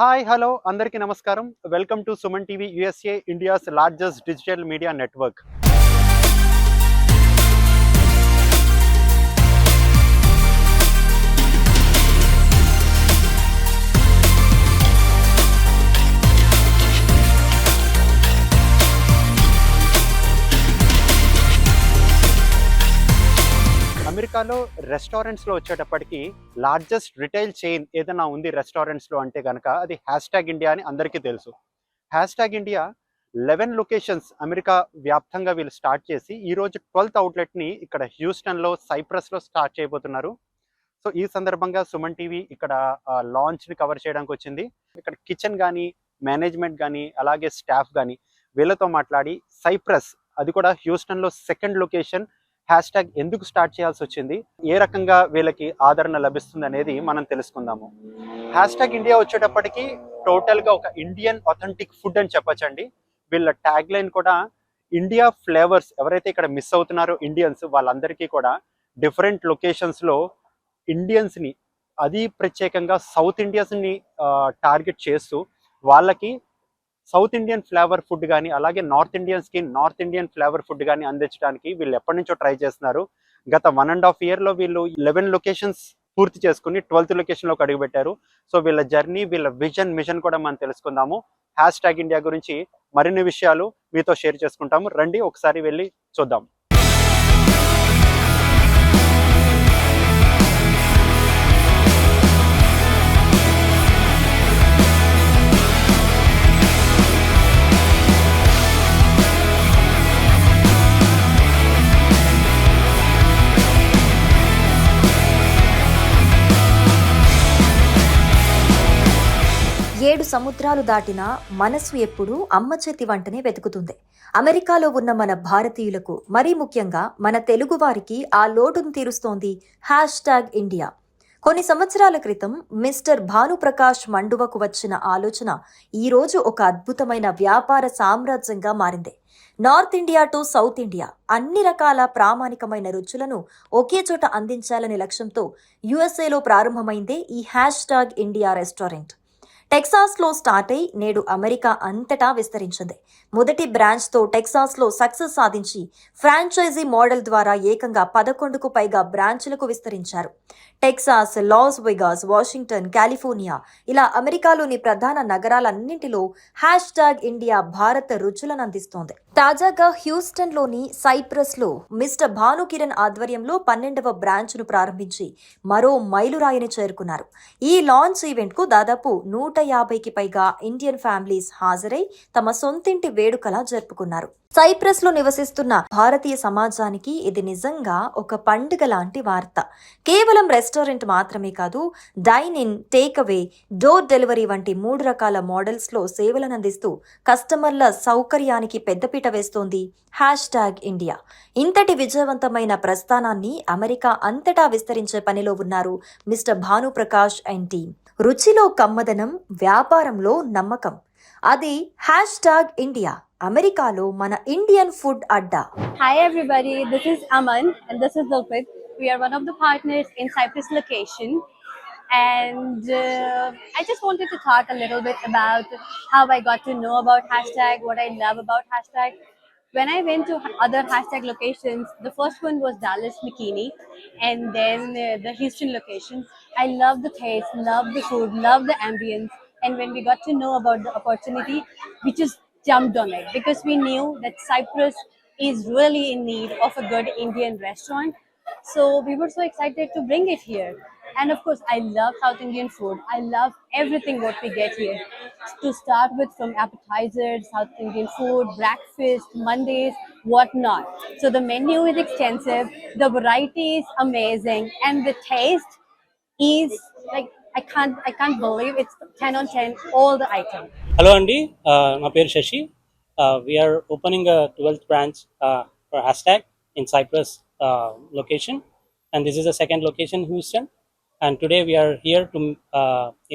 Hi hello అందరికీ నమస్కారం. Welcome to Suman TV USA India's largest digital media network. అమెరికాలో రెస్టారెంట్స్లో వచ్చేటప్పటికి లార్జెస్ట్ రిటైల్ చైన్ ఏదైనా ఉంది రెస్టారెంట్స్లో అంటే కనుక అది హ్యాష్ ట్యాగ్ ఇండియా అని అందరికీ తెలుసు. Hash tag India 11 locations America వ్యాప్తంగా వీళ్ళు స్టార్ట్ చేసి ఈరోజు 12th అవుట్లెట్ని ఇక్కడ హ్యూస్టన్లో సైప్రస్లో స్టార్ట్ చేయబోతున్నారు. సో ఈ సందర్భంగా సుమన్ టీవీ ఇక్కడ లాంచ్ని కవర్ చేయడానికి వచ్చింది. ఇక్కడ కిచెన్ కానీ మేనేజ్మెంట్ కానీ అలాగే స్టాఫ్ కానీ వీళ్ళతో మాట్లాడి సైప్రస్ అది కూడా హ్యూస్టన్లో సెకండ్ లొకేషన్ హ్యాష్ ట్యాగ్ ఎందుకు స్టార్ట్ చేయాల్సి వచ్చింది, ఏ రకంగా వీళ్ళకి ఆదరణ లభిస్తుంది అనేది మనం తెలుసుకుందాము. హ్యాష్ ట్యాగ్ ఇండియా వచ్చేటప్పటికి టోటల్గా ఒక ఇండియన్ అథెంటిక్ ఫుడ్ అని చెప్పచ్చండి. వీళ్ళ ట్యాగ్ లైన్ కూడా ఇండియా ఫ్లేవర్స్. ఎవరైతే ఇక్కడ మిస్ అవుతున్నారో ఇండియన్స్ వాళ్ళందరికీ కూడా డిఫరెంట్ లొకేషన్స్లో ఇండియన్స్ని, అది ప్రత్యేకంగా సౌత్ ఇండియన్స్ని టార్గెట్ చేస్తూ వాళ్ళకి సౌత్ ఇండియన్ ఫ్లేవర్ ఫుడ్ కానీ అలాగే నార్త్ ఇండియన్స్కి నార్త్ ఇండియన్ ఫ్లేవర్ ఫుడ్ కానీ అందించడానికి వీళ్ళు ఎప్పటి నుంచో ట్రై చేస్తున్నారు. గత 1.5 yearలో వీళ్ళు 11 లొకేషన్స్ పూర్తి చేసుకుని 12th లొకేషన్లోకి అడుగుపెట్టారు. సో వీళ్ళ జర్నీ, వీళ్ళ మిషన్ కూడా మనం తెలుసుకుందాము. హ్యాష్ ట్యాగ్ ఇండియా గురించి మరిన్ని విషయాలు మీతో షేర్ చేసుకుంటాము. రండి ఒకసారి వెళ్ళి చూద్దాం. ఏడు సముద్రాలు దాటినా మనసు ఎప్పుడూ అమ్మ చేతి వంటనే వెతుకుతుంది. అమెరికాలో ఉన్న మన భారతీయులకు, మరీ ముఖ్యంగా మన తెలుగు వారికి ఆ లోటును తీరుస్తోంది హ్యాష్ ట్యాగ్ ఇండియా. కొన్ని సంవత్సరాల క్రితం మిస్టర్ భానుప్రకాష్ మండువకు వచ్చిన ఆలోచన ఈరోజు ఒక అద్భుతమైన వ్యాపార సామ్రాజ్యంగా మారింది. North India to south India అన్ని రకాల ప్రామాణికమైన రుచులను ఒకే చోట అందించాలనే లక్ష్యంతో యుఎస్ఏలో ప్రారంభమైందే ఈ హ్యాష్ ట్యాగ్ ఇండియా రెస్టారెంట్. టెక్సాస్లో స్టార్ట్ అయి నేడు అమెరికా అంతటా విస్తరించింది. మొదటి బ్రాంచ్తో టెక్సాస్లో సక్సెస్ సాధించి ఫ్రాంచైజీ మోడల్ ద్వారా ఏకంగా 11కు పైగా బ్రాంచ్లకు విస్తరించారు. Texas, Las Vegas, Washington, California ఇలా అమెరికాలోని ప్రధాన నగరాలన్నింటిలో హ్యాష్ ట్యాగ్ ఇండియా భారత రుచులను అందిస్తోంది. తాజాగా హ్యూస్టన్లోని సైప్రస్లో మిస్టర్ భానుకిరణ్ ఆధ్వర్యంలో 12వ బ్రాంచ్ను ప్రారంభించి మరో మైలురాయిని చేరుకున్నారు. ఈ లాంచ్ ఈవెంట్కు దాదాపు 150కి పైగా ఇండియన్ ఫ్యామిలీస్ హాజరై తమ సొంతింటి వేడుకలా జరుపుకున్నారు. సైప్రస్లో నివసిస్తున్న భారతీయ సమాజానికి ఇది నిజంగా ఒక పండుగ లాంటి వార్త. కేవలం రెస్టారెంట్ మాత్రమే కాదు, dyne in, take away, door delivery వంటి 3 రకాల మోడల్స్లో సేవలను అందిస్తూ కస్టమర్ల సౌకర్యానికి పెద్దపీట వేస్తోంది హ్యాష్ ట్యాగ్ ఇండియా. ఇంతటి విజయవంతమైన ప్రస్థానాన్ని అమెరికా అంతటా విస్తరించే పనిలో ఉన్నారు మిస్టర్ భానుప్రకాష్ అండ్ టీమ్. రుచిలో కమ్మదనం, వ్యాపారంలో నమ్మకం, అది హ్యాష్ ట్యాగ్ ఇండియా. అమెరికాలో మన Indian food Adda. Hi everybody, this is Aman and this is Zulfit. We are one of the partners in Cyprus location, and I just wanted to talk a little bit about how I got to know about hashtag, what I love about hashtag. When I went to other hashtag locations, the first one was Dallas McKinney, and then the Houston location. I love the taste, love the food, love the ambience, and when we got to know about the opportunity, we just jumped on it because we knew that Cyprus is really in need of a good Indian restaurant. So we were so excited to bring it here. And of course, I love South Indian food. I love everything what we get here. To start with, from appetizers, South Indian food, breakfast, Mondays, whatnot. So the menu is extensive, the variety is amazing, and the taste is like I can't believe it's 10 on 10 all the items. Hello అండి, నా పేరు Shashi. We're opening 12th branch for Hashtag in Cyprus location, and this is the second location, Houston. And today we are here to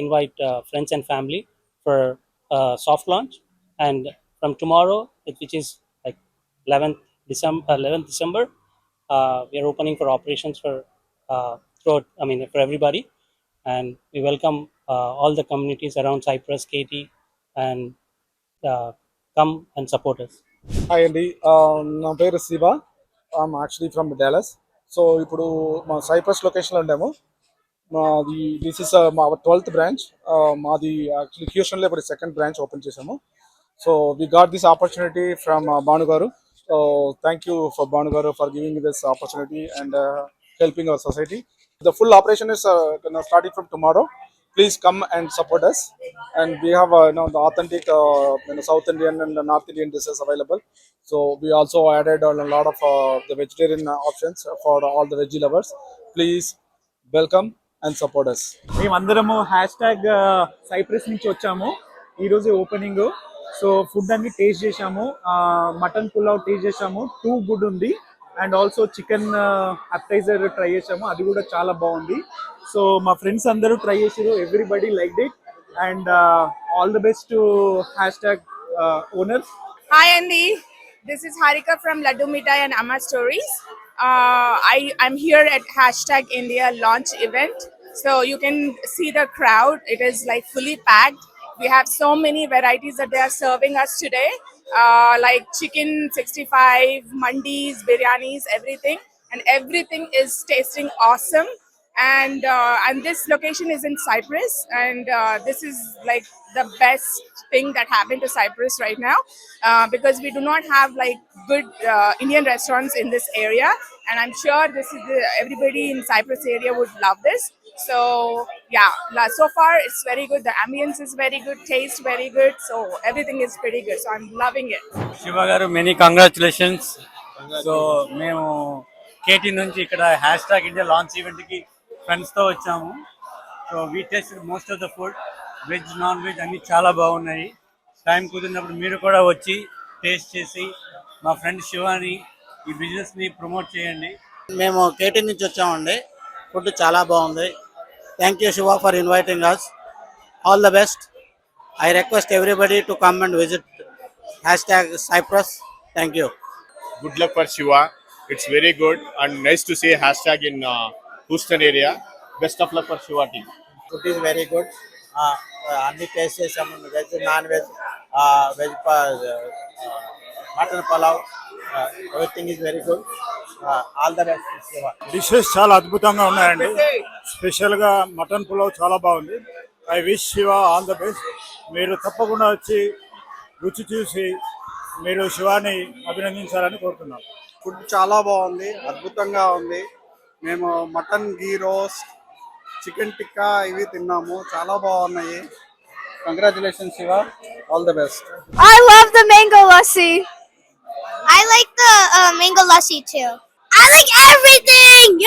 invite friends and family for soft launch. And from tomorrow, which is like 11th December, we are opening for operations for for everybody. and we welcome all the communities around Cyprus, Katy, and come and support us. Hi అండి, నా పేరు Shiva. I'm actually from Dallas. So ఇప్పుడు మా cypress లొకేషన్లో ఉన్నాము. మాది this is మా 12th branch. మాది యాక్చువల్లీ హ్యూస్టన్లో ఇప్పుడు సెకండ్ బ్రాంచ్ ఓపెన్ చేసాము. So we got this opportunity from Bhanu garu. So thank you for Bhanu garu for giving this opportunity and helping our society. The full operation is starting from tomorrow. Please come and support us. And we have the authentic South Indian and North Indian dishes available. So we also added a lot of the vegetarian options for all the veggie lovers. Please welcome and support us. మేమందరము hash tag cypress నుంచి వచ్చాము. ఈరోజు opening. So food అన్ని taste చేసాము. Mutton pulao taste చేసాము, too good ఉంది. And also chicken అప్పటైజర్ try చేసాము, అది కూడా చాలా బాగుంది. సో మా ఫ్రెండ్స్ అందరూ ట్రై చేసారు, everybody like it. And all the best to hash tag owners. Hi Andy, this is Harika from Laddu Mithai and Amma Stories. I'm here at hashtag India launch event. So you can see the crowd, it is like fully packed. We have so many varieties that they are serving us today, like chicken 65, mandis, biryanis, everything. And everything is tasting awesome. And this location is in Cyprus, and this is like the best thing that happened to Cyprus right now, because we do not have like good Indian restaurants in this area, and I'm sure everybody in Cyprus area would love this. So yeah, so far it's very good. The ambience is very good, taste very good, so everything is pretty good. So I'm loving it. Shiva గారు many congratulations. So మేము KT నుంచి ఇక్కడ hash tag India launch ఈవెంట్కి ఫ్రెండ్స్తో వచ్చాము. So we taste most of the food, veg non veg అన్నీ చాలా బాగున్నాయి. టైం కుదిరినప్పుడు మీరు కూడా వచ్చి టేస్ట్ చేసి మా ఫ్రెండ్ శివాని ఈ బిజినెస్ని ప్రమోట్ చేయండి. మేము కేటీ నుంచి వచ్చామండి. ఫుడ్ చాలా బాగుంది. Thank you Shiva for inviting us. All the best. I request everybody to come and visit Hashtag Cyprus. Thank you. Good luck for Shiva. It's very good and nice to see hashtag in Houston area. Best of luck for Shiva team. Food is very good. అన్ని taste చేసాము, veg non veg, veg mutton pulao, everything is very good. All the best Shiva. Dishes చాలా అద్భుతంగా ఉన్నాయండి. స్పెషల్గా mutton pulao చాలా బాగుంది. I wish Shiva all the best. మీరు తప్పకుండా వచ్చి రుచి చూసి మీరు శివాని అభినందించాలని కోరుతున్నాం. ఫుడ్ చాలా బాగుంది, అద్భుతంగా ఉంది. మేము మటన్ గీ రోస్ట్, చికెన్ టిక్కా ఇవి తిన్నాము, చాలా బాగున్నాయి. Congratulation Shiva, all the best. I love the mango lassi. I like the mango lassi too. I like everything.